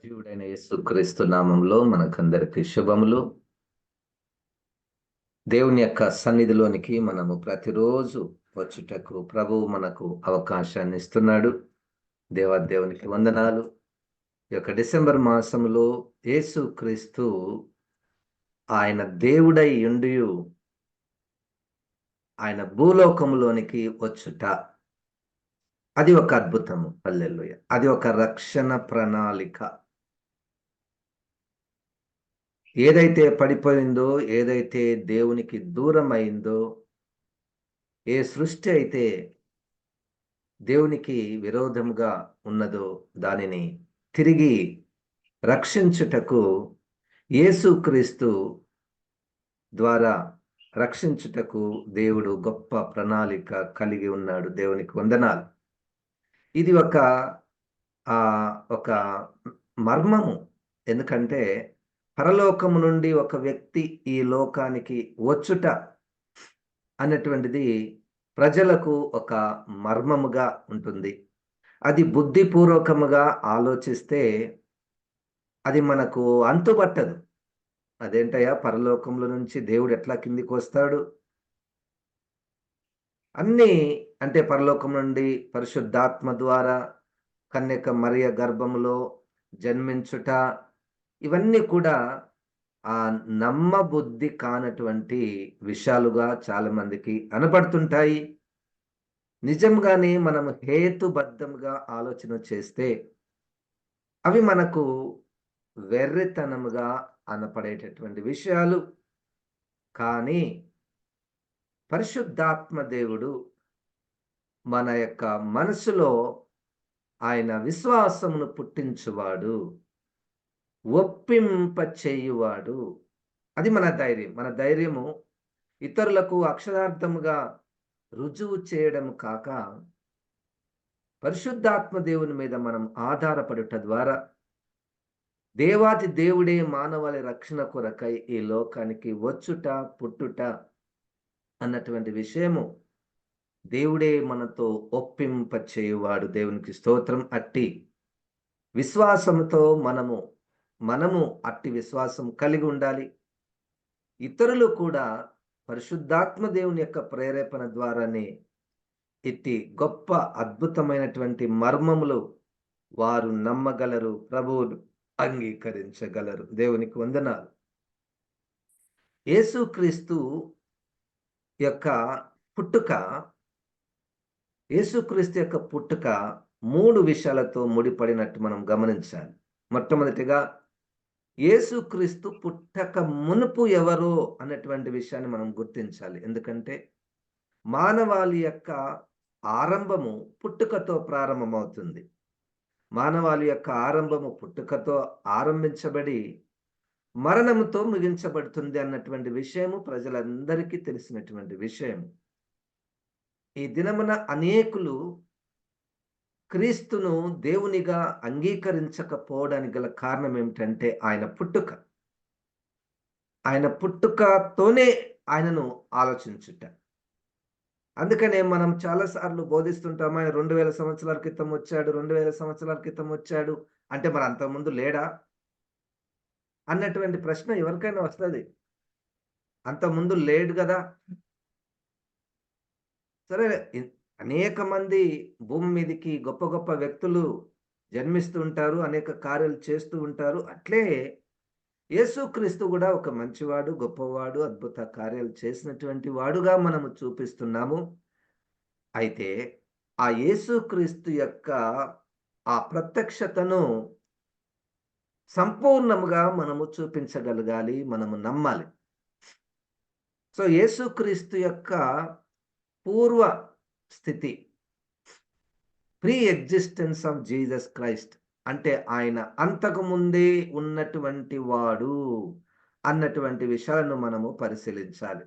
సజీవుడైన యేసుక్రీస్తు నామంలో మనకందరికి శుభములు. దేవుని యొక్క సన్నిధిలోనికి మనము ప్రతిరోజు వచ్చుటకు ప్రభువు మనకు అవకాశాన్ని ఇస్తున్నాడు. దేవునికి వందనాలు. ఈ యొక్క డిసెంబర్ మాసంలో యేసుక్రీస్తు ఆయన దేవుడై ఉండియు ఆయన భూలోకములోనికి వచ్చుట, అది ఒక అద్భుతము. హల్లెలూయా. అది ఒక రక్షణ ప్రణాళిక. ఏదైతే పడిపోయిందో, ఏదైతే దేవునికి దూరమైందో, ఏ సృష్టి అయితే దేవునికి విరోధముగా ఉన్నదో దానిని తిరిగి రక్షించుటకు యేసుక్రీస్తు ద్వారా రక్షించుటకు దేవుడు గొప్ప ప్రణాళిక కలిగి ఉన్నాడు. దేవునికి వందనాలు. ఇది ఒక మర్మము. ఎందుకంటే పరలోకము నుండి ఒక వ్యక్తి ఈ లోకానికి వచ్చుట అన్నటువంటిది ప్రజలకు ఒక మర్మముగా ఉంటుంది. అది బుద్ధిపూర్వకముగా ఆలోచిస్తే అది మనకు అంతుబట్టదు. అదేంటయ్యా, పరలోకంలో నుంచి దేవుడు ఎట్లా కిందికి వస్తాడు? అన్నీ అంటే పరలోకం నుండి పరిశుద్ధాత్మ ద్వారా కన్యక మరియ గర్భములో జన్మించుట, ఇవన్నీ కూడా నమ్మబుద్ధి కానటువంటి విషయాలుగా చాలా మందికి అనబడుతుంటాయి. నిజంగానే మనం హేతుబద్ధంగా ఆలోచన చేస్తే అవి మనకు వెర్రితనముగా అనపడేటటువంటి విషయాలు. కానీ పరిశుద్ధాత్మ దేవుడు మన యొక్క మనసులో ఆయన విశ్వాసమును పుట్టించువాడు, ఒప్పింప చేయువాడు. అది మన ధైర్యం. మన ధైర్యము ఇతరులకు అక్షరార్థముగా రుజువు చేయడం కాక, పరిశుద్ధాత్మ దేవుని మీద మనం ఆధారపడుట ద్వారా దేవాది దేవుడే మానవాళి రక్షణ కొరకై ఈ లోకానికి వచ్చుట, పుట్టుట అన్నటువంటి విషయము దేవుడే మనతో ఒప్పింప చేయువాడు. దేవునికి స్తోత్రం. అట్టి విశ్వాసంతో మనము అట్టి విశ్వాసం కలిగి ఉండాలి. ఇతరులు కూడా పరిశుద్ధాత్మ దేవుని యొక్క ప్రేరేపణ ద్వారానే ఇట్టి గొప్ప అద్భుతమైనటువంటి మర్మములు వారు నమ్మగలరు, ప్రభువును అంగీకరించగలరు. దేవునికి వందనాలు. యేసుక్రీస్తు యొక్క పుట్టుక, యేసుక్రీస్తు యొక్క పుట్టుక 3 విషయాలతో ముడిపడినట్టు మనం గమనించాలి. మొట్టమొదటిగా యేసుక్రీస్తు పుట్టక మునుపు ఎవరో అన్నటువంటి విషయాన్ని మనం గుర్తించాలి. ఎందుకంటే మానవాళి యొక్క ఆరంభము పుట్టుకతో ప్రారంభమవుతుంది. మానవాళి యొక్క ఆరంభము పుట్టుకతో ఆరంభించబడి మరణముతో ముగించబడుతుంది అన్నటువంటి విషయము ప్రజలందరికీ తెలిసినటువంటి విషయం. ఈ దినమున అనేకులు క్రీస్తును దేవునిగా అంగీకరించకపోవడానికి గల కారణం ఏమిటంటే ఆయన పుట్టుకతోనే ఆయనను ఆలోచించుట. అందుకనే మనం చాలాసార్లు బోధిస్తుంటాం, ఆయన 2000 సంవత్సరాల క్రితం వచ్చాడు, 2000 సంవత్సరాల క్రితం వచ్చాడు అంటే మరి అంతకుముందు లేడా అన్నటువంటి ప్రశ్న ఎవరికైనా వస్తుంది. అంతకుముందు లేడు కదా. సరే, అనేక మంది భూమి మీదకి గొప్ప గొప్ప వ్యక్తులు జన్మిస్తూ ఉంటారు, అనేక కార్యాలు చేస్తూ ఉంటారు. అట్లే యేసుక్రీస్తు కూడా ఒక మంచివాడు, గొప్పవాడు, అద్భుత కార్యాలు చేసినటువంటి వాడుగా మనము చూపిస్తున్నాము. అయితే ఆ యేసుక్రీస్తు యొక్క ఆ ప్రత్యక్షతను సంపూర్ణముగా మనము చూపించగలగాలి, మనము నమ్మాలి. సో యేసుక్రీస్తు యొక్క పూర్వ స్థితి, pre existence of Jesus Christ, అంటే ఆయన అంతకు ముందే ఉన్నటువంటి వాడు అన్నటువంటి విషయాలను మనము పరిశీలించాలి.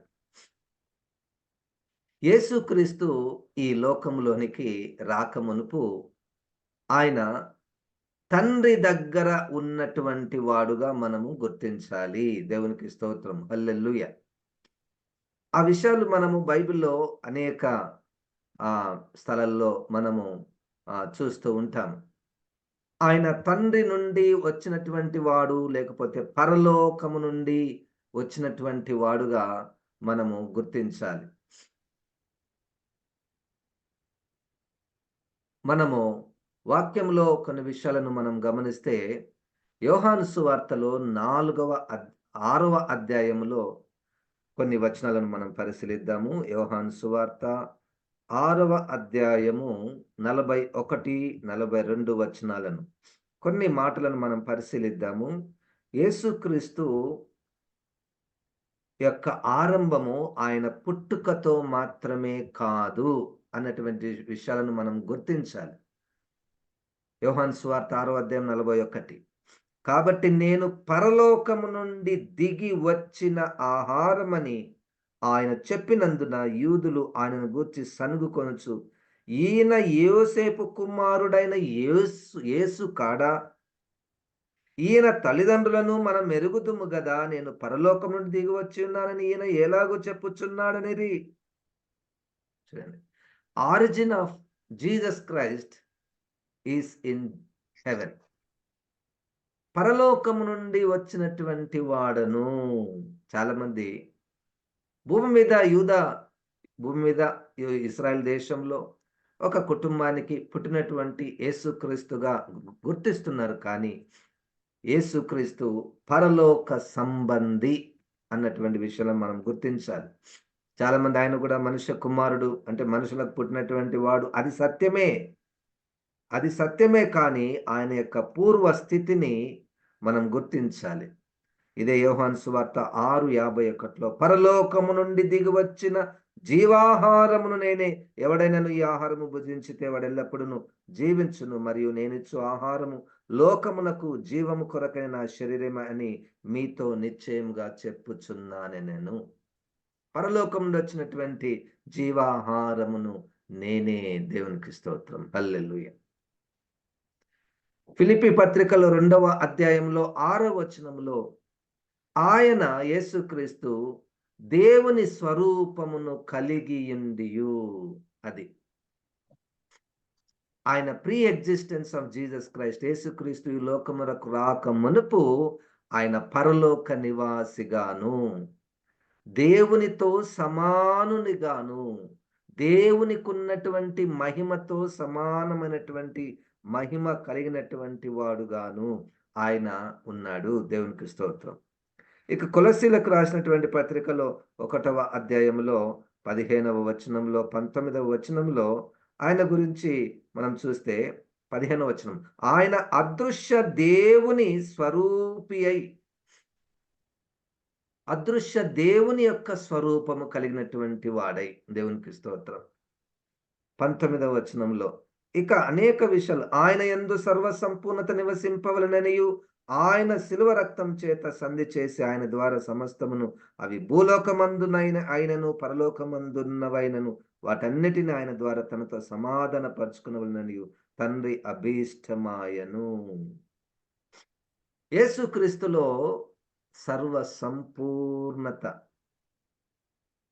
యేసుక్రీస్తు ఈ లోకంలోనికి రాకమునుపు ఆయన తండ్రి దగ్గర ఉన్నటువంటి వాడుగా మనము గుర్తించాలి. దేవునికి స్తోత్రం. హల్లెలూయా. ఆ విషయాలు మనము బైబిల్లో అనేక స్థలాల్లో మనము చూస్తూ ఉంటాము. ఆయన తండ్రి నుండి వచ్చినటువంటి వాడు, లేకపోతే పరలోకము నుండి వచ్చినటువంటి వాడుగా మనము గుర్తించాలి. మనము వాక్యంలో కొన్ని విషయాలను మనం గమనిస్తే, యోహాను సువార్తలో 6వ అధ్యాయములో కొన్ని వచనాలను మనం పరిశీలిద్దాము. యోహాను సువార్త 6వ అధ్యాయము 41, 42 వచనాలను, కొన్ని మాటలను మనం పరిశీలిద్దాము. యేసుక్రీస్తు యొక్క ఆరంభము ఆయన పుట్టుకతో మాత్రమే కాదు అన్నటువంటి విషయాలను మనం గుర్తించాలి. యోహాను సువార్త 6వ అధ్యాయం 41. కాబట్టి నేను పరలోకము నుండి దిగి వచ్చిన ఆహారమని ఆయన చెప్పినందున యూదులు ఆయనను గూర్చి సనుగుకొనుచు, ఈయన యోసేపు కుమారుడైన యేసు కాడా? ఈయన తల్లిదండ్రులను మనం ఎరుగుదుము గదా, నేను పరలోకం నుండి దిగి వచ్చి ఉన్నానని ఈయన ఎలాగో చెప్పుచున్నాడనిది. చూడండి, origin of Jesus Christ is in heaven. పరలోకము నుండి వచ్చినటువంటి వాడను. చాలామంది భూమి మీద ఇశ్రాయేల్ దేశంలో ఒక కుటుంబానికి పుట్టినటువంటి యేసుక్రీస్తుగా గుర్తిస్తున్నారు. కానీ యేసుక్రీస్తు పరలోక సంబంధి అన్నటువంటి విషయాలను మనం గుర్తించాలి. చాలామంది ఆయన కూడా మనుష్య కుమారుడు, అంటే మనుషులకు పుట్టినటువంటి వాడు, అది సత్యమే. కానీ ఆయన యొక్క పూర్వ స్థితిని మనం గుర్తించాలి. ఇదే యోహాను సువార్త 6:51లో, పరలోకము నుండి దిగి వచ్చిన జీవాహారమును నేనే, ఎవడైనను ఈ ఆహారము భుజించితే వాడెల్లప్పుడూ జీవించును, మరియు నేనిచ్చు ఆహారము లోకమునకు జీవము కొరకైన నా శరీరమే అని మీతో నిశ్చయముగా చెప్పుచున్నాను. నేను పరలోకం నుండి వచ్చినటువంటి జీవాహారమును నేనే. దేవునికి స్తోత్రం. హల్లెలూయా. ఫిలిప్పీ పత్రికలో 2వ అధ్యాయంలో 6వ వచనంలో, ఆయన యేసుక్రీస్తు దేవుని స్వరూపమును కలిగియుండియు, అది ఆయన pre existence of Jesus Christ, యేసుక్రీస్తు ఈ లోకమునకు రాక మునుపు ఆయన పరలోక నివాసిగాను, దేవునితో సమానునిగాను, దేవునికి ఉన్నటువంటి మహిమతో సమానమైనటువంటి మహిమ కలిగినటువంటి వాడుగాను ఆయన ఉన్నాడు. దేవునికి స్తోత్రం. ఇక కొలస్సీలకు రాసినటువంటి పత్రికలో 1వ అధ్యాయంలో 15వ వచనంలో, 19వ వచనంలో ఆయన గురించి మనం చూస్తే, 15వ వచనం, ఆయన అదృశ్య దేవుని స్వరూపి అయి, అదృశ్య దేవుని యొక్క స్వరూపము కలిగినటువంటి వాడై. దేవునికి స్తోత్రం. 19వ వచనంలో ఇక అనేక విషయాలు, ఆయన యందు సర్వ సంపూర్ణత నివసింపవలననియు, ఆయన శిలువ రక్తం చేత సంధి చేసి ఆయన ద్వారా సమస్తమును, అవి భూలోకమందునైనను పరలోకమందున్నవైనను, వాటన్నిటిని ఆయన ద్వారా తనతో సమాధాన పరుచుకునవలననియు తండ్రి అభీష్టమాయను. యేసుక్రీస్తులో సర్వ సంపూర్ణత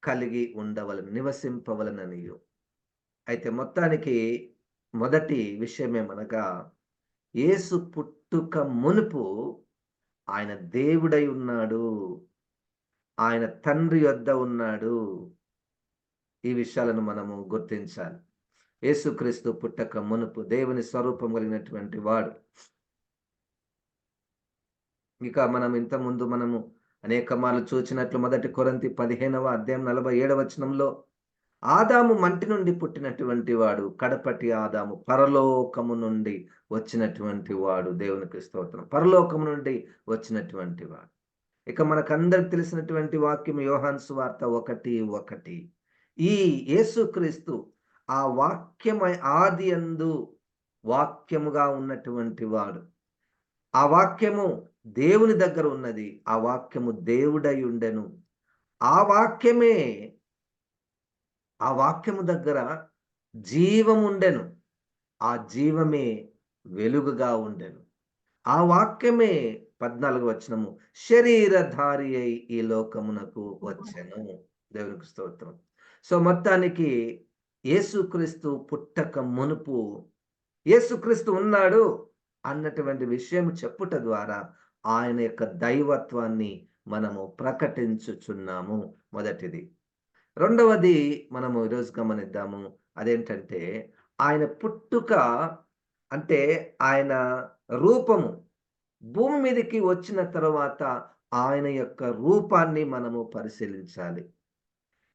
కలిగి ఉండవలను, నివసింపవలననియు. అయితే మొత్తానికి మొదటి విషయమేమనగా, యేసు పుట్టుక మునుపు ఆయన దేవుడై ఉన్నాడు, ఆయన తండ్రి యొద్ద ఉన్నాడు. ఈ విషయాలను మనము గుర్తించాలి. యేసుక్రీస్తు పుట్టక మునుపు దేవుని స్వరూపం కలిగినటువంటి వాడు. ఇక మనం ఇంతకుముందు అనేక మార్లు చూచినట్లు 1 కొరింథీ 15వ అధ్యాయం 47వ వచనంలో, ఆదాము మంటి నుండి పుట్టినటువంటి వాడు, కడపటి ఆదాము పరలోకము నుండి వచ్చినటువంటి వాడు. దేవునికి స్తోత్రం. పరలోకము నుండి వచ్చినటువంటి వాడు. ఇక మనకందరికి తెలిసినటువంటి వాక్యం యోహాను సువార్త 1:1. ఈ యేసుక్రీస్తు ఆ వాక్యమై ఆదియందు వాక్యముగా ఉన్నటువంటి వాడు. ఆ వాక్యము దేవుని దగ్గర ఉన్నది. ఆ వాక్యము దేవుడై ఉండెను. ఆ వాక్యము దగ్గర జీవముండెను. ఆ జీవమే వెలుగుగా ఉండెను. ఆ వాక్యమే 14వ వచనము, శరీరధారి అయి ఈ లోకమునకు వచ్చెను. దేవునికి స్తోత్రం. సో మొత్తానికి యేసుక్రీస్తు పుట్టక మునుపు యేసుక్రీస్తు ఉన్నాడు. అన్నటువంటి విషయం చెప్పుట ద్వారా ఆయన యొక్క దైవత్వాన్ని మనము ప్రకటించుచున్నాము. మొదటిది. రెండవది మనము ఈరోజు గమనిద్దాము. అదేంటంటే ఆయన పుట్టుక అంటే ఆయన రూపము భూమి మీదకి వచ్చిన తరువాత ఆయన యొక్క రూపాన్ని మనము పరిశీలించాలి.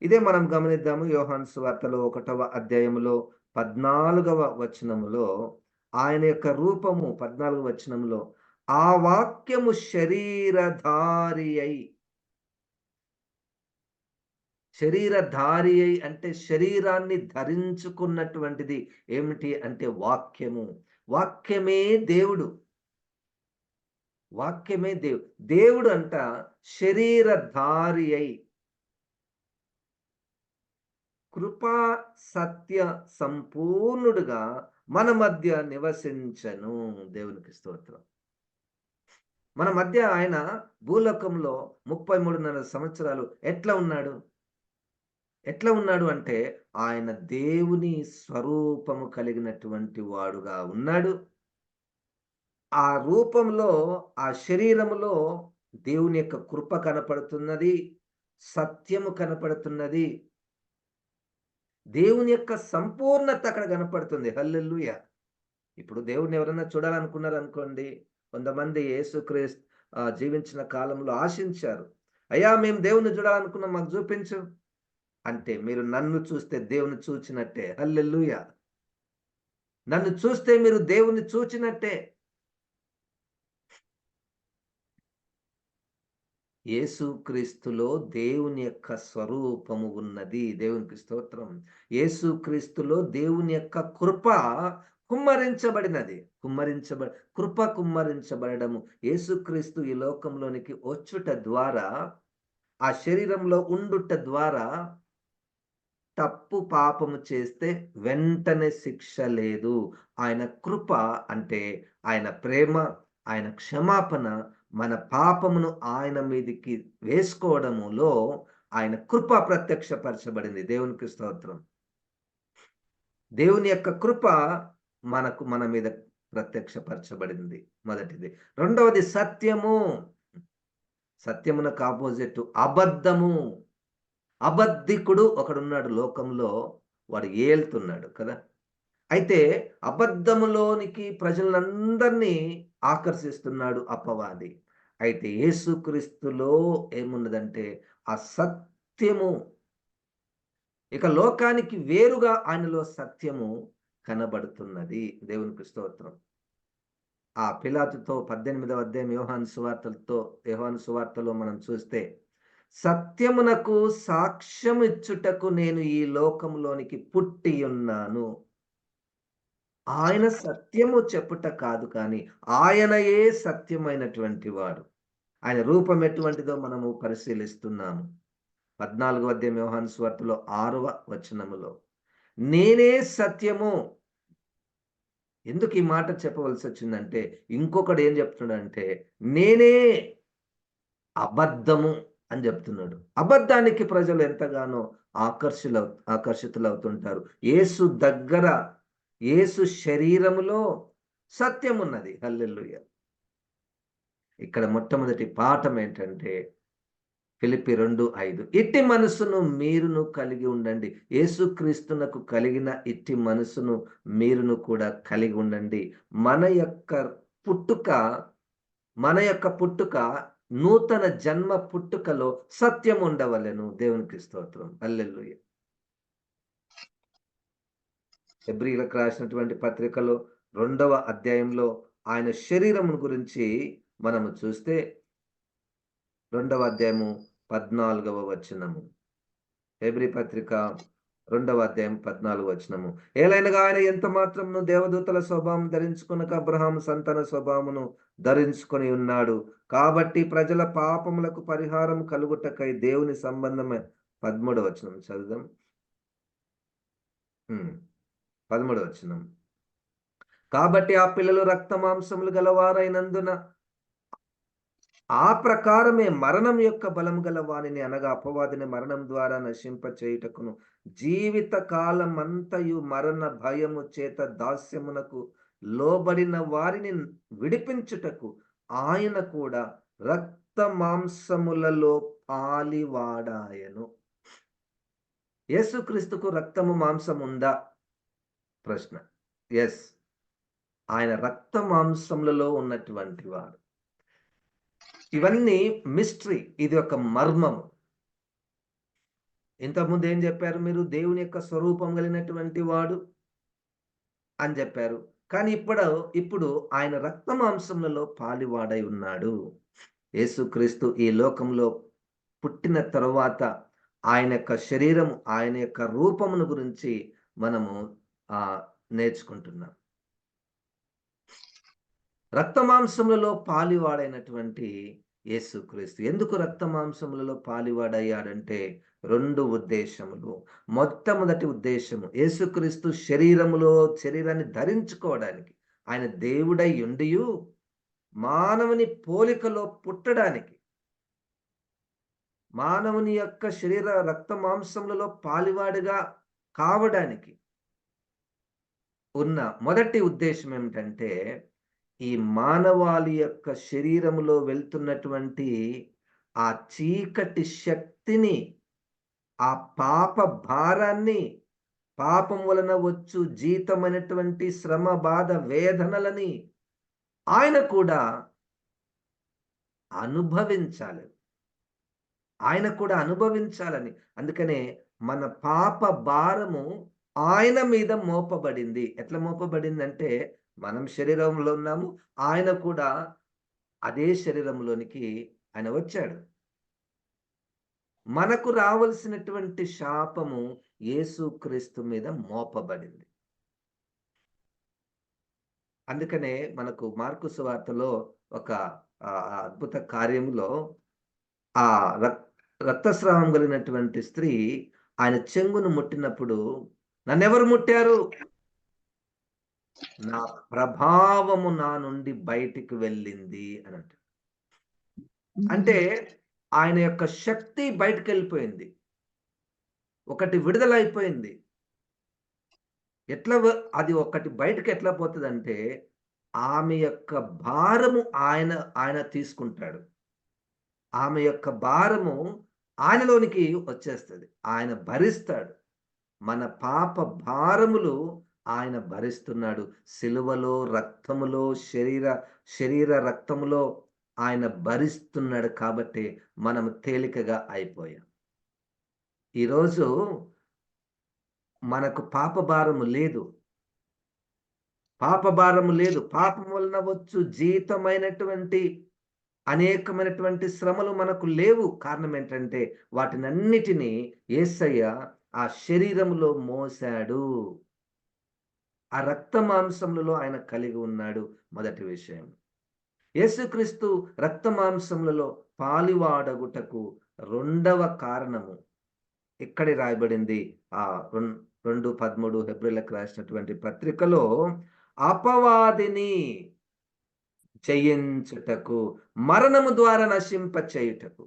ఇదే మనం గమనిద్దాము. యోహాను సువార్తలో 1వ అధ్యాయములో 14వ వచనములో ఆయన యొక్క రూపము 14వ వచనంలో ఆ వాక్యము శరీరధారి అయి, శరీరధారి అయి అంటే శరీరాన్ని ధరించుకున్నటువంటిది ఏమిటి అంటే వాక్యము. వాక్యమే దేవుడు. వాక్యమే దేవుడు. దేవుడు అంట శరీరధారి అయి కృపా సత్య సంపూర్ణుడుగా మన మధ్య నివసించను. దేవునికి స్తోత్రం. మన మధ్య ఆయన భూలోకంలో 33.5 సంవత్సరాలు ఎట్లా ఉన్నాడు? ఎట్లా ఉన్నాడు అంటే ఆయన దేవుని స్వరూపము కలిగినటువంటి వాడుగా ఉన్నాడు. ఆ రూపంలో, ఆ శరీరములో దేవుని యొక్క కృప కనపడుతున్నది. సత్యము కనపడుతున్నది. దేవుని యొక్క సంపూర్ణత అక్కడ కనపడుతుంది. హల్లెలూయా! ఇప్పుడు దేవుడిని ఎవరైనా చూడాలనుకున్నారనుకోండి, కొంతమంది యేసుక్రీస్తు జీవించిన కాలంలో ఆశించారు. అయ్యా! మేము దేవుడిని చూడాలనుకున్నాం, మాకు చూపించు. అంటే మీరు నన్ను చూస్తే దేవుని చూచినట్టే. హల్లెలూయా! నన్ను చూస్తే మీరు దేవుని చూచినట్టే. యేసుక్రీస్తులో దేవుని యొక్క స్వరూపము ఉన్నది. దేవునికి స్తోత్రం. యేసుక్రీస్తులో దేవుని యొక్క కృప కుమ్మరించబడినది. కృప కుమ్మరించబడము యేసుక్రీస్తు ఈ లోకంలోనికి వచ్చుట ద్వారా, ఆ శరీరంలో ఉండుట ద్వారా తప్పు పాపము చేస్తే వెంటనే శిక్ష లేదు. ఆయన కృప అంటే ఆయన ప్రేమ, ఆయన క్షమాపణ మన పాపమును ఆయన మీదికి వేసుకోవడములో ఆయన కృప ప్రత్యక్షపరచబడింది. దేవునికి స్తోత్రం. దేవుని యొక్క కృప మన మీద ప్రత్యక్షపరచబడింది. మొదటిది. రెండవది సత్యము. సత్యమునకు ఆపోజిట్ అబద్ధము. అబద్ధికుడు ఒకడున్నాడు లోకంలో. వాడు ఏలుతున్నాడు కదా! అయితే అబద్ధములోనికి ప్రజలందరినీ ఆకర్షిస్తున్నాడు అపవాది. అయితే యేసుక్రీస్తులో ఏమున్నదంటే ఆ సత్యము. ఇక లోకానికి వేరుగా ఆయనలో సత్యము కనబడుతున్నది. దేవునికి స్తోత్రం. ఆ పిలాతుతో 18వ అధ్యాయం యోహాను సువార్తలో మనం చూస్తే సత్యమునకు సాక్ష్యం ఇచ్చుటకు నేను ఈ లోకంలోనికి పుట్టి ఉన్నాను. ఆయన సత్యము చెప్పుట కాదు కానీ ఆయనయే సత్యమైనటువంటి వాడు. ఆయన రూపం ఎటువంటిదో మనము పరిశీలిస్తున్నాము. 14వ అధ్యాయం యోహాను సువార్తలో 6వ వచనములో నేనే సత్యము. ఎందుకు ఈ మాట చెప్పవలసి వచ్చిందంటే ఇంకొకడు ఏం చెప్తున్నాడంటే నేనే అబద్ధము అని చెప్తున్నాడు. అబద్ధానికి ప్రజలు ఎంతగానో ఆకర్షితులవుతుంటారు. యేసు శరీరములో సత్యం ఉన్నది. హల్లెలూయా! ఇక్కడ మొట్టమొదటి పాఠం ఏంటంటే ఫిలిప్పి 2:5 ఇట్టి మనసును మీరును కలిగి ఉండండి. యేసుక్రీస్తునకు కలిగిన ఇట్టి మనసును మీరును కూడా కలిగి ఉండండి. మన యొక్క పుట్టుక నూతన జన్మ పుట్టుకలో సత్యం ఉండవలెను. దేవునికి స్తోత్రం. హల్లెలూయా! హెబ్రీయులకు రాసినటువంటి పత్రికలో 2వ అధ్యాయంలో ఆయన శరీరమును గురించి మనము చూస్తే 2వ అధ్యాయము 14వ వచనము. హెబ్రీ పత్రిక 2వ అధ్యాయం 14వ వచనము. ఏలైనగా ఆయన ఎంత మాత్రమును దేవదూతల స్వభావం ధరించుకొనక అబ్రహాము సంతాన స్వభావమును ధరించుకొని ఉన్నాడు. కాబట్టి ప్రజల పాపములకు పరిహారం కలుగుటకై దేవుని సంబంధమైన 13వ వచనం చదువుదాం. 13వ వచనం. కాబట్టి ఆ పిల్లలు రక్త మాంసములు గలవారైనందున ఆ ప్రకారమే మరణం యొక్క బలము గల వానిని అనగా అపవాదిని మరణం ద్వారా నశింప చేయుటకును జీవిత కాలమంతయు మరణ భయము చేత దాస్యమునకు లోబడిన వారిని విడిపించుటకు ఆయన కూడా రక్త మాంసములలో పాలివాడాయను. యేసుక్రీస్తుకు రక్తము మాంసం ఉందా? ప్రశ్న. ఎస్, ఆయన రక్త మాంసములలో ఉన్నటువంటి వాడు. ఇవన్నీ మిస్టరీ, ఇది ఒక మర్మము. ఇంతకుముందు ఏం చెప్పారు మీరు? దేవుని యొక్క స్వరూపం కలిగినటువంటి వాడు అని చెప్పారు. కానీ ఇప్పుడు ఆయన రక్త మాంసములలో పాలివాడై ఉన్నాడు. యేసుక్రీస్తు ఈ లోకంలో పుట్టిన తరువాత ఆయన యొక్క శరీరం, ఆయన యొక్క రూపమును గురించి మనము నేర్చుకుంటున్నాం. రక్త మాంసములలో పాలివాడైనటువంటి యేసుక్రీస్తు ఎందుకు రక్త మాంసములలో పాలివాడయ్యాడంటే 2 ఉద్దేశములు. మొట్టమొదటి ఉద్దేశము, యేసుక్రీస్తు శరీరాన్ని ధరించుకోవడానికి. ఆయన దేవుడై ఉండియు మానవుని పోలికలో పుట్టడానికి, మానవుని యొక్క శరీర రక్త మాంసములలో పాలివాడిగా కావడానికి ఉన్న మొదటి ఉద్దేశం ఏమిటంటే, ఈ మానవాళి యొక్క శరీరములో వెళ్తున్నటువంటి ఆ చీకటి శక్తిని, ఆ పాప భారాన్ని, పాపం వలన వచ్చు జీతమైనటువంటి శ్రమ, బాధ, వేదనలని ఆయన కూడా అనుభవించాలని. అందుకనే మన పాప భారము ఆయన మీద మోపబడింది. ఎట్లా మోపబడిందంటే, మనం శరీరంలో ఉన్నాము, ఆయన కూడా అదే శరీరంలోనికి ఆయన వచ్చాడు. మనకు రావలసినటువంటి శాపము యేసుక్రీస్తు మీద మోపబడింది. అందుకనే మనకు మార్కు సువార్తలో ఒక అద్భుత కార్యములో ఆ రక్తస్రావం కలిగినటువంటి స్త్రీ ఆయన చెంగును ముట్టినప్పుడు, నన్నెవరు ముట్టారు? నా ప్రభావము నా నుండి బయటికి వెళ్ళింది అని అంటారు. అంటే ఆయన యొక్క శక్తి బయటకు వెళ్ళిపోయింది, ఒకటి విడుదలైపోయింది. అది ఒకటి బయటకు ఎట్లా పోతుందంటే, ఆమె యొక్క భారము ఆయన తీసుకుంటాడు. ఆమె యొక్క భారము ఆయనలోనికి వచ్చేస్తుంది. ఆయన భరిస్తాడు. మన పాప భారములు ఆయన భరిస్తున్నాడు. సిలువలో, రక్తములో, శరీర రక్తములో ఆయన భరిస్తున్నాడు. కాబట్టి మనం తేలికగా అయిపోయాం. ఈరోజు మనకు పాప భారము లేదు. పాపం వలన వచ్చు జీతమైనటువంటి అనేకమైనటువంటి శ్రమలు మనకు లేవు. కారణం ఏంటంటే, వాటినన్నిటినీ యేసయ్య ఆ శరీరములో మోసాడు. ఆ రక్త మాంసములలో ఆయన కలిగి ఉన్నాడు. మొదటి విషయం. యేసుక్రీస్తు రక్త మాంసములలో పాలివాడగుటకు రెండవ కారణము ఇక్కడే రాయబడింది. 2:13 హెబ్రీయులకు రాసినటువంటి పత్రికలో, అపవాదిని జయించుటకు, మరణము ద్వారా నశింపచేయుటకు,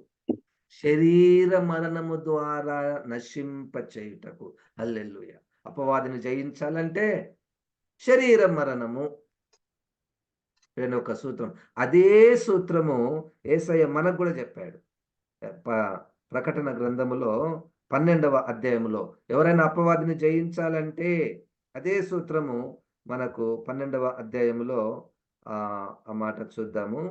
శరీర మరణము ద్వారా నశింపచేయుటకు. హల్లెలూయా. అపవాదిని జయించాలంటే శరీర మరణము ఒక సూత్రం. అదే సూత్రము యేసయ్య మనకు కూడా చెప్పాడు. ప్రకటన గ్రంథములో 12వ అధ్యాయములో ఎవరైనా అపవాదిని జయించాలంటే అదే సూత్రము మనకు 12వ అధ్యాయములో ఆ మాట చూద్దాము.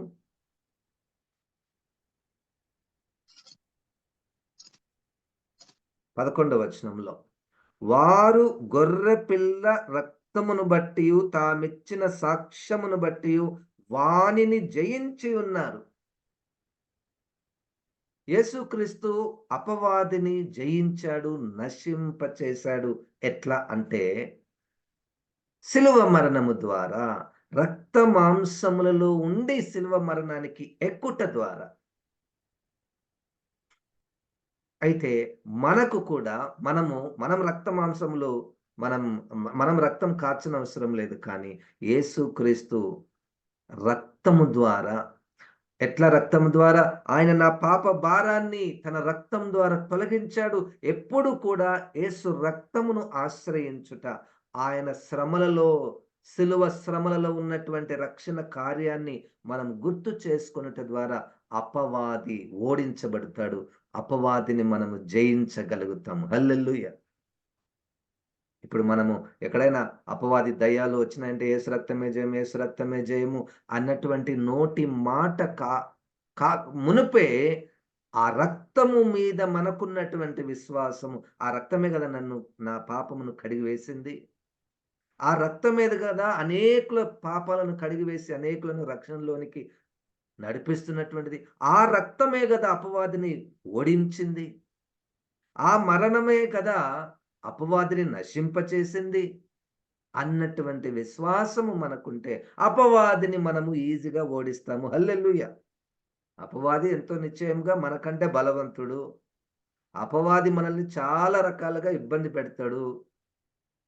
11వ వచనంలో, వారు గొర్రె పిల్ల రక్తమును బట్టి తామిచ్చిన సాక్ష్యమును బట్టి వానిని జయించి ఉన్నారు. యేసుక్రీస్తు అపవాదిని జయించాడు, నశింపచేశాడు. ఎట్లా అంటే, శిలువ మరణము ద్వారా, రక్త మాంసములలో ఉండి శిలువ మరణానికి ఎక్కుట ద్వారా. అయితే మనకు కూడా మనం రక్త మాంసములు మనం రక్తం కార్చిన అవసరం లేదు. కానీ యేసుక్రీస్తు రక్తము ద్వారా, ఎట్లా రక్తం ద్వారా? ఆయన నా పాప భారాన్ని తన రక్తం ద్వారా తొలగించాడు. ఎప్పుడు కూడా యేసు రక్తమును ఆశ్రయించుట, ఆయన శ్రమలలో సిలువ శ్రమలలో ఉన్నటువంటి రక్షణ కార్యాన్ని మనం గుర్తు చేసుకొనుట ద్వారా అపవాది ఓడించబడతాడు. అపవాదిని మనము జయించగలుగుతాము. హల్లెలూయా! ఇప్పుడు మనము ఎక్కడైనా అపవాది దయ్యాలు వచ్చినాయంటే యేసు రక్తమే జయం, యేసు రక్తమే జయము అన్నటువంటి నోటి మాట కా కా మునుపే ఆ రక్తము మీద మనకున్నటువంటి విశ్వాసము, ఆ రక్తమే గదా నన్ను నా పాపమును కడిగివేసింది. ఆ రక్తం మీద గదా అనేకుల పాపాలను కడిగివేసి అనేకులను రక్షణలోనికి నడిపిస్తున్నటువంటిది. ఆ రక్తమే గదా అపవాదిని ఓడించింది. ఆ మరణమే కదా అపవాదిని నశింపచేసింది అన్నటువంటి విశ్వాసము మనకుంటే అపవాదిని మనము ఈజీగా ఓడిస్తాము. హల్లెలూయా! అపవాది ఎంతో నిశ్చయంగా మనకంటే బలవంతుడు. అపవాది మనల్ని చాలా రకాలుగా ఇబ్బంది పెడతాడు.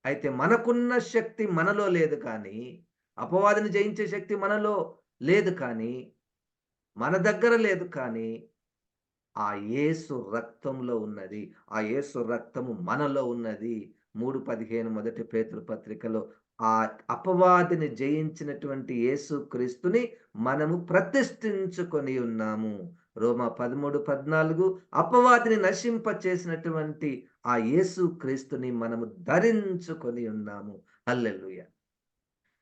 అయితే మనకున్న శక్తి మనలో లేదు కానీ, అపవాదిని జయించే శక్తి మనలో లేదు కానీ, మన దగ్గర లేదు కానీ ఆ యేసు రక్తంలో ఉన్నది. ఆ యేసు రక్తము మనలో ఉన్నది. 3:15 మొదటి పేతురు పత్రికలో ఆ అపవాదిని జయించినటువంటి యేసుక్రీస్తుని మనము ప్రతిష్ఠించుకొని ఉన్నాము. రోమా 13:14 అపవాదిని నశింపచేసినటువంటి ఆ యేసుక్రీస్తుని మనము ధరించుకొని ఉన్నాము. హల్లెలూయా!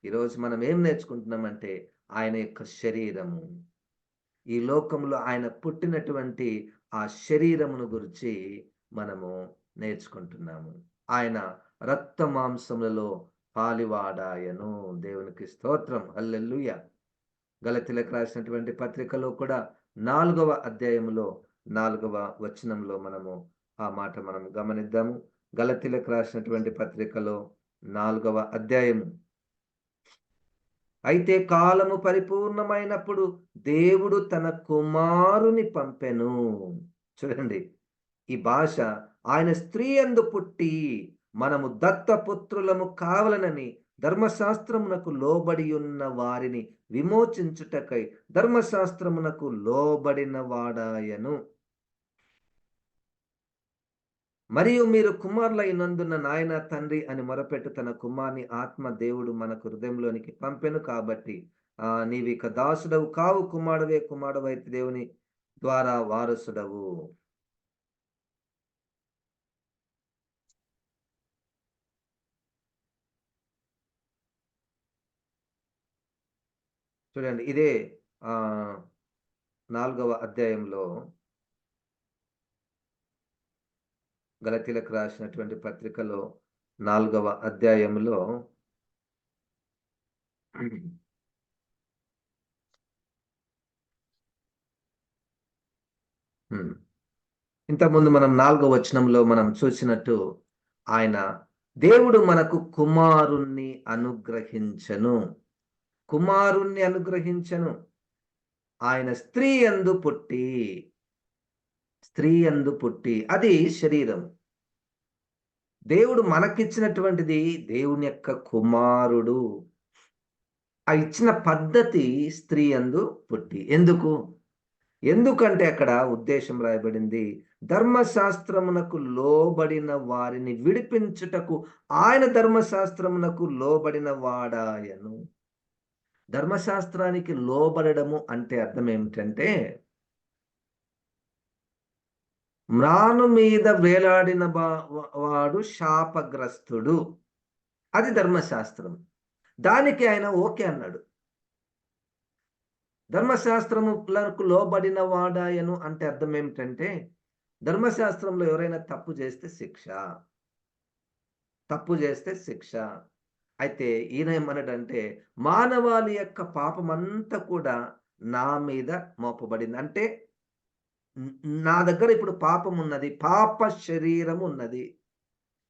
ఈరోజు మనం ఏం నేర్చుకుంటున్నామంటే ఆయన యొక్క శరీరము. ఈ లోకంలో ఆయన పుట్టినటువంటి ఆ శరీరమును గురించి మనము నేర్చుకుంటున్నాము. ఆయన రక్త మాంసములలో పాలివాడాయను. దేవునికి స్తోత్రం. హల్లెలూయా! గలతీలకు రాసినటువంటి పత్రికలో కూడా 4వ అధ్యాయములో 4వ వచనంలో మనము ఆ మాట మనం గమనిద్దాము. గలతీలకు రాసినటువంటి పత్రికలో 4వ అధ్యాయము. అయితే కాలము పరిపూర్ణమైనప్పుడు దేవుడు తన కుమారుని పంపెను. చూడండి, ఈ భాష ఆయన స్త్రీ యందు పుట్టి మనము దత్తపుత్రులము కావలనని ధర్మశాస్త్రమునకు లోబడి ఉన్న వారిని విమోచించుటకై ధర్మశాస్త్రమునకు లోబడిన వాడాయను. మరియు మీరు కుమారులైనందున నాయన తండ్రి అని మొరపెట్టు తన కుమారుని ఆత్మ దేవుడు మనకు హృదయంలోనికి పంపెను కాబట్టి నీవిక దాసుడవు కావు, కుమారుడవే, కుమారుడవైతే దేవుని ద్వారా వారసుడవు. చూడండి, ఇదే ఆ 4వ అధ్యాయంలో గలతీలకు రాసినటువంటి పత్రికలో 4వ అధ్యాయంలో ఇంతకుముందు మనం 4వ వచనంలో మనం చూసినట్టు ఆయన దేవుడు మనకు కుమారుణ్ణి అనుగ్రహించెను. కుమారుణ్ణి అనుగ్రహించెను. ఆయన స్త్రీ యందు పుట్టి అది శరీరం. దేవుడు మనకిచ్చినటువంటిది దేవుని యొక్క కుమారుడు. ఆ ఇచ్చిన పద్ధతి స్త్రీ యందు పుట్టి. ఎందుకంటే అక్కడ ఉద్దేశం రాయబడింది, ధర్మశాస్త్రమునకు లోబడిన వారిని విడిపించుటకు ఆయన ధర్మశాస్త్రమునకు లోబడిన వాడాయను. ధర్మశాస్త్రానికి లోబడము అంటే అర్థం ఏమిటంటే, మ్రాను మీద వేలాడిన వాడు శాపగ్రస్తుడు. అది ధర్మశాస్త్రం. దానికి ఆయన ఓకే అన్నాడు. ధర్మశాస్త్రములకు లోబడిన వాడాయను అంటే అర్థం ఏమిటంటే, ధర్మశాస్త్రంలో ఎవరైనా తప్పు చేస్తే శిక్ష. అయితే ఈయన ఏమన్నాడంటే, మానవాళి యొక్క పాపమంతా కూడా నా మీద మోపబడింది. అంటే నా దగ్గర ఇప్పుడు పాపం ఉన్నది, పాప శరీరం ఉన్నది.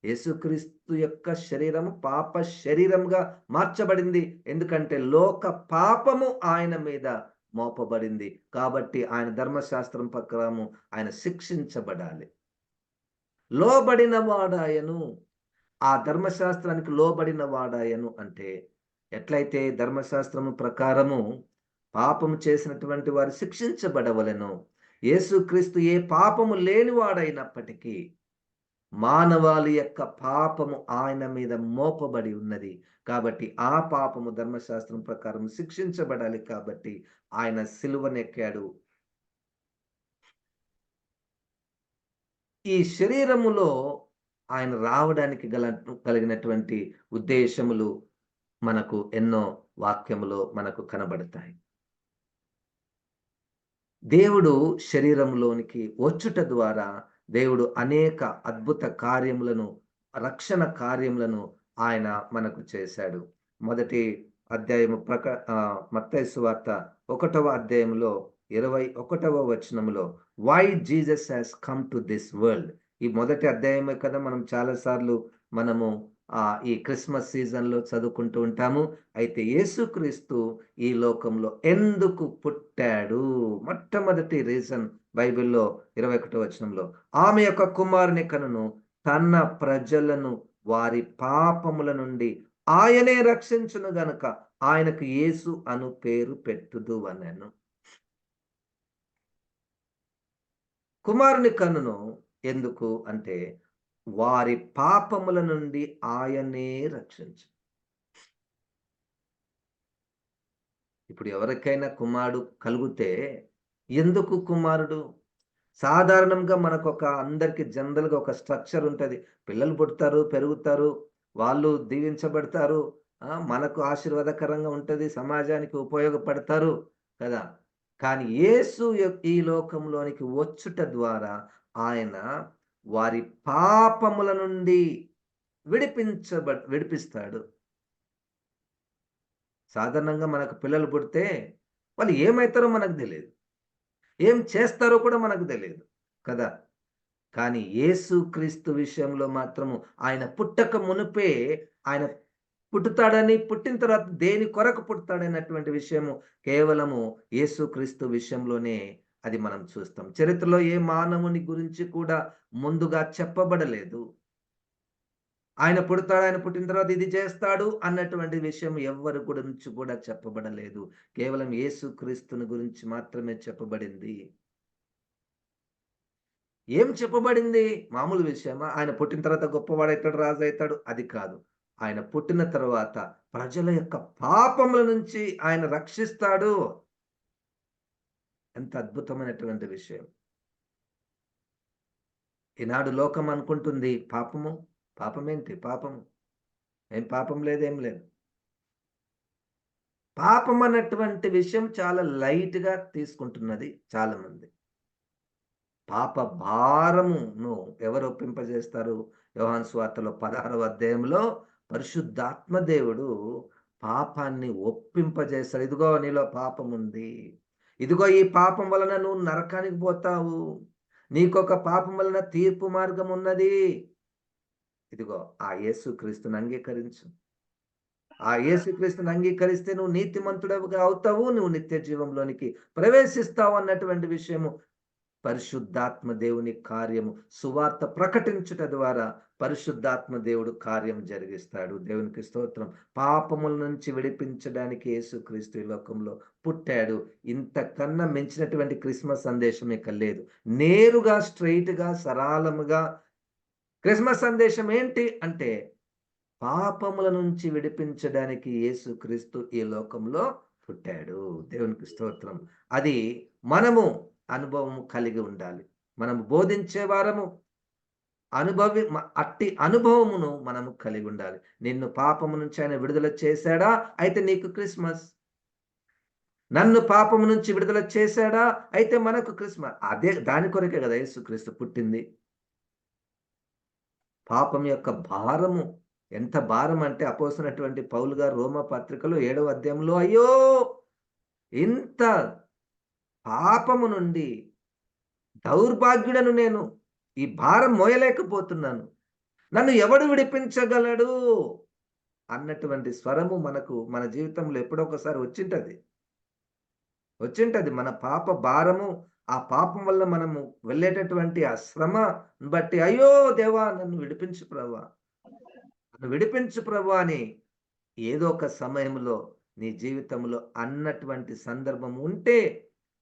యేసుక్రీస్తు యొక్క శరీరము పాప శరీరంగా మార్చబడింది. ఎందుకంటే లోక పాపము ఆయన మీద మోపబడింది. కాబట్టి ఆయన ధర్మశాస్త్రం ప్రకారము ఆయన శిక్షించబడాలి. లోబడిన వాడాయను. ఆ ధర్మశాస్త్రానికి లోబడిన వాడాయను అంటే, ఎట్లయితే ధర్మశాస్త్రము ప్రకారము పాపము చేసినటువంటి వారు శిక్షించబడవలెను, యేసుక్రీస్తు ఏ పాపము లేనివాడైనప్పటికీ మానవాళి యొక్క పాపము ఆయన మీద మోపబడి ఉన్నది. కాబట్టి ఆ పాపము ధర్మశాస్త్రం ప్రకారం శిక్షించబడాలి కాబట్టి ఆయన సిలువనెక్కాడు. ఈ శరీరములో ఆయన రావడానికి కలిగినటువంటి ఉద్దేశములు మనకు ఎన్నో వాక్యములో మనకు కనబడతాయి. దేవుడు శరీరంలోనికి వచ్చుట ద్వారా దేవుడు అనేక అద్భుత కార్యములను, రక్షణ కార్యములను ఆయన మనకు చేశాడు. మొదటి అధ్యాయము మత్తయి సువార్త 1వ అధ్యాయంలో 21వ వచనములో why Jesus has come to this world. ఈ మొదటి అధ్యాయమే కదా మనం చాలా సార్లు మనము ఈ క్రిస్మస్ సీజన్‌లో చదువుకుంటూ ఉంటాము. అయితే యేసుక్రీస్తు ఈ లోకంలో ఎందుకు పుట్టాడు? మొట్టమొదటి రీజన్ బైబిల్‌లో 21వ వచనంలో ఆమె యొక్క కుమారుని కనును తన ప్రజలను వారి పాపముల నుండి ఆయనే రక్షించును గనుక ఆయనకు యేసు అను పేరు పెట్టుదువనెను. కుమారుని కనును ఎందుకు అంటే వారి పాపముల నుండి ఆయనే రక్షించు. ఇప్పుడు ఎవరికైనా కుమారుడు కలిగితే ఎందుకు కుమారుడు? సాధారణంగా మనకొక అందరికి జనరల్‌గా ఒక స్ట్రక్చర్ ఉంటది. పిల్లలు పుడతారు, పెరుగుతారు, వాళ్ళు దీవించబడతారు. మనకు ఆశీర్వాదకరంగా ఉంటది, సమాజానికి ఉపయోగపడతారు కదా! కానీ యేసు ఈ లోకంలోనికి వచ్చుట ద్వారా ఆయన వారి పాపముల నుండి విడిపిస్తాడు. సాధారణంగా మనకు పిల్లలు పుడితే వాళ్ళు ఏమైతారో మనకు తెలీదు. ఏం చేస్తారో కూడా మనకు తెలీదు కదా! కానీ యేసుక్రీస్తు విషయంలో మాత్రము ఆయన పుట్టక మునుపే ఆయన పుట్టుతాడని, పుట్టిన తర్వాత దేని కొరకు పుడతాడన్నటువంటి విషయము కేవలము యేసుక్రీస్తు విషయంలోనే అది మనం చూస్తాం. చరిత్రలో ఏ మానవుని గురించి కూడా ముందుగా చెప్పబడలేదు. ఆయన పుడతాడు, ఆయన పుట్టిన తర్వాత ఇది చేస్తాడు అన్నటువంటి విషయం ఎవ్వరి గురించి కూడా చెప్పబడలేదు. కేవలం యేసుక్రీస్తుని గురించి మాత్రమే చెప్పబడింది. ఏం చెప్పబడింది? మామూలు విషయమా? ఆయన పుట్టిన తర్వాత గొప్పవాడైతాడు, రాజైతాడు అది కాదు. ఆయన పుట్టిన తర్వాత ప్రజల యొక్క పాపముల నుంచి ఆయన రక్షిస్తాడు. ఎంత అద్భుతమైనటువంటి విషయం. ఈనాడు లోకం అనుకుంటుంది పాపము, పాపమేంటి పాపము? ఏం పాపం లేదు, ఏం లేదు. పాపం అన్నటువంటి విషయం చాలా లైట్‌గా తీసుకుంటున్నది చాలామంది. పాప భారమును ఎవరు ఒప్పింపజేస్తారు? యోహాను సువార్తలో 16వ అధ్యాయంలో పరిశుద్ధాత్మ దేవుడు పాపాన్ని ఒప్పింపజేస్తాడు. ఇదిగో నీలో పాపముంది. ఇదిగో ఈ పాపం వలన నువ్వు నరకానికి పోతావు. నీకొక పాపం వలన తీర్పు మార్గం ఉన్నది. ఇదిగో ఆ యేసుక్రీస్తుని అంగీకరించు. ఆ యేసుక్రీస్తుని అంగీకరిస్తే నువ్వు నీతిమంతుడవుగా అవుతావు. నువ్వు నిత్య జీవంలోనికి ప్రవేశిస్తావు అన్నటువంటి విషయము పరిశుద్ధాత్మ దేవుని కార్యము సువార్త ప్రకటించుట ద్వారా పరిశుద్ధాత్మ దేవుడు కార్యం జరిగిస్తాడు. దేవునికి స్తోత్రం. పాపముల నుంచి విడిపించడానికి యేసుక్రీస్తు ఈ లోకంలో పుట్టాడు. ఇంతకన్నా మించినటువంటి క్రిస్మస్ సందేశం ఇక లేదు. నేరుగా స్ట్రెయిట్‌గా సరళముగా క్రిస్మస్ సందేశం ఏంటి అంటే పాపముల నుంచి విడిపించడానికి యేసుక్రీస్తు ఈ లోకంలో పుట్టాడు. దేవునికి స్తోత్రం. అది మనము అనుభవం కలిగి ఉండాలి. మనము బోధించే వారము అట్టి అనుభవమును మనము కలిగి ఉండాలి. నిన్ను పాపము నుంచి ఆయన విడుదల చేశాడా? అయితే నీకు క్రిస్మస్. నన్ను పాపము నుంచి విడుదల చేశాడా? అయితే మనకు క్రిస్మస్. అదే దాని కొరకే కదా యేసుక్రీస్తు పుట్టింది. పాపం యొక్క భారము ఎంత భారం అంటే అపోస్తులైనటువంటి పౌలు గారు రోమా పత్రికలో 7వ అధ్యాయంలో అయ్యో! ఇంత పాపము నుండి దౌర్భాగ్యుడను నేను. ఈ భారం మోయలేకపోతున్నాను. నన్ను ఎవడు విడిపించగలడు? అన్నటువంటి స్వరము మనకు మన జీవితంలో ఎప్పుడో ఒకసారి వచ్చింటది. మన పాప భారము, ఆ పాపం వల్ల మనము వెళ్ళేటటువంటి ఆ శ్రమను బట్టి అయ్యో! దేవా నన్ను విడిపించు ప్రభువా! నన్ను విడిపించు ప్రభువా! అని ఏదో ఒక సమయంలో నీ జీవితంలో అన్నటువంటి సందర్భం ఉంటే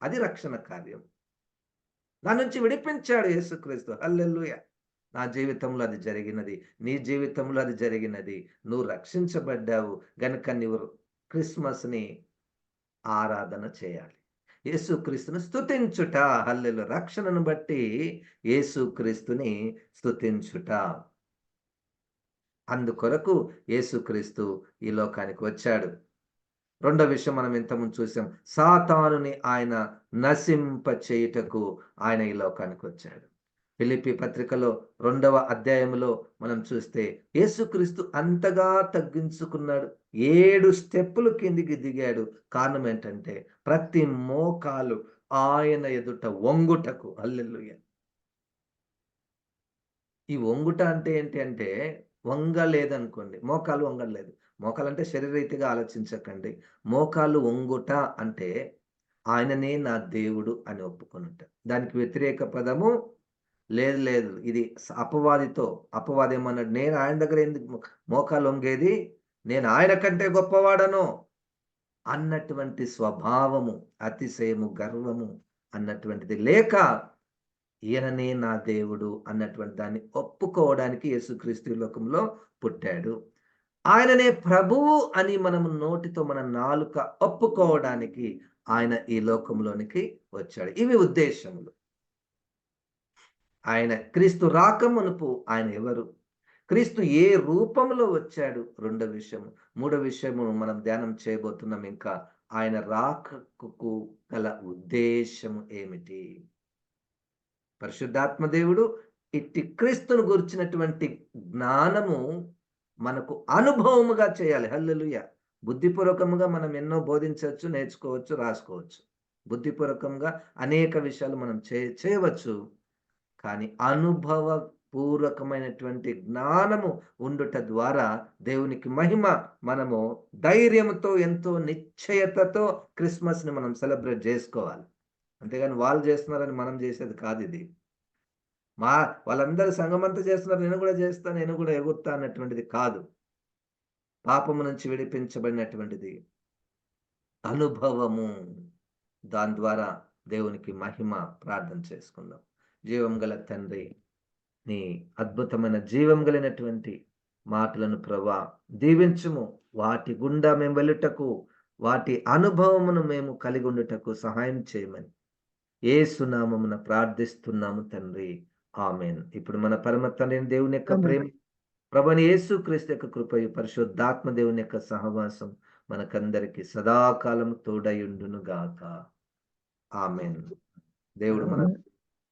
అది రక్షణ కార్యం. నా నుంచి విడిపించాడు యేసుక్రీస్తు. హల్లెలూయా! నా జీవితంలో అది జరిగినది. నీ జీవితంలో అది జరిగినది. నువ్వు రక్షించబడ్డావు గనుక నీవు క్రిస్మస్‌ని ఆరాధన చేయాలి. యేసుక్రీస్తుని స్తుతించుట. హల్లెలూయా! రక్షణను బట్టి యేసుక్రీస్తుని స్తుతించుట. అందుకొరకు యేసుక్రీస్తు ఈ లోకానికి వచ్చాడు. రెండో విషయం మనం ఇంతకుముందు చూసాం. సాతానుని ఆయన నశింప చేయుటకు ఆయన ఈ లోకానికి వచ్చాడు. ఫిలిప్పీ పత్రికలో 2వ అధ్యాయంలో మనం చూస్తే యేసుక్రీస్తు అంతగా తగ్గించుకున్నాడు. 7 స్టెప్పులు కిందికి దిగాడు. కారణం ఏంటంటే ప్రతి మోకాలు ఆయన ఎదుట వంగుటకు. హల్లెలూయా! ఈ వంగుట అంటే ఏంటి అంటే వంగలేదనుకోండి. మోకాలు వంగలేదు. మోకాలంటే శరీరరీతిగా ఆలోచించకండి. మోకాలు వంగుట అంటే ఆయననే నా దేవుడు అని ఒప్పుకొనుట. దానికి వ్యతిరేక పదము లేదు లేదు. ఇది అపవాది ఏమన్నాడు, నేను ఆయన దగ్గర ఎందుకు మోకాలు వంగేది? నేను ఆయన కంటే గొప్పవాడను అన్నటువంటి స్వభావము, అతిశయము, గర్వము అన్నటువంటిది లేక ఈయననే నా దేవుడు అన్నటువంటి దాన్ని ఒప్పుకోవడానికి యేసుక్రీస్తు ఈ లోకంలో పుట్టాడు. ఆయననే ప్రభువు అని మనము నోటితో మన నాలుక ఒప్పుకోవడానికి ఆయన ఈ లోకంలోనికి వచ్చాడు. ఇవి ఉద్దేశములు. ఆయన క్రీస్తు రాకమునుపు ఆయన ఎవరు? క్రీస్తు ఏ రూపంలో వచ్చాడు? రెండో విషయము. మూడో విషయము మనం ధ్యానం చేయబోతున్నాం ఇంకా. ఆయన రాకకు గల ఉద్దేశము ఏమిటి? పరిశుద్ధాత్మ దేవుడు ఇట్టి క్రీస్తును గురించినటువంటి జ్ఞానము మనకు అనుభవముగా చేయాలి. హల్లెలూయా! బుద్ధిపూర్వకముగా మనం ఎన్నో బోధించవచ్చు, నేర్చుకోవచ్చు, రాసుకోవచ్చు. బుద్ధిపూర్వకంగా అనేక విషయాలు మనం చేయవచ్చు. కానీ అనుభవ పూర్వకమైనటువంటి జ్ఞానము ఉండుట ద్వారా దేవునికి మహిమ, మనము ధైర్యంతో ఎంతో నిశ్చయతతో క్రిస్మస్‌ని మనం సెలబ్రేట్ జేసుకోవాలి. అంతేగాని వాళ్ళు చేస్తున్నారని మనం చేసేది కాదిది. మా వాళ్ళందరూ సంఘమంతా చేస్తున్నారు, నేను కూడా చేస్తా, నేను కూడా ఎగురుతా అన్నటువంటిది కాదు. పాపము నుంచి విడిపించబడినటువంటిది అనుభవము. దాని ద్వారా దేవునికి మహిమ. ప్రార్థన చేసుకుందాం. జీవం గల తండ్రి, నీ అద్భుతమైన జీవం కలిగినటువంటి మాటలను ప్రభా దీవించుము. వాటి గుండా మేము వెళ్ళుటకు, వాటి అనుభవమును మేము కలిగి ఉండుటకు సహాయం చేయమని యేసు నామమున ప్రార్థిస్తున్నాము తండ్రి. ఆమేన్. ఇప్పుడు మన పరమ తండ్రి దేవుని యొక్క ప్రేమ, ప్రభువైన యేసుక్రీస్తు యొక్క కృపయు, పరిశుద్ధాత్మ దేవుని యొక్క సహవాసం మనకందరికి సదాకాలం తోడయుండును గాక. ఆమేన్. దేవుడు మన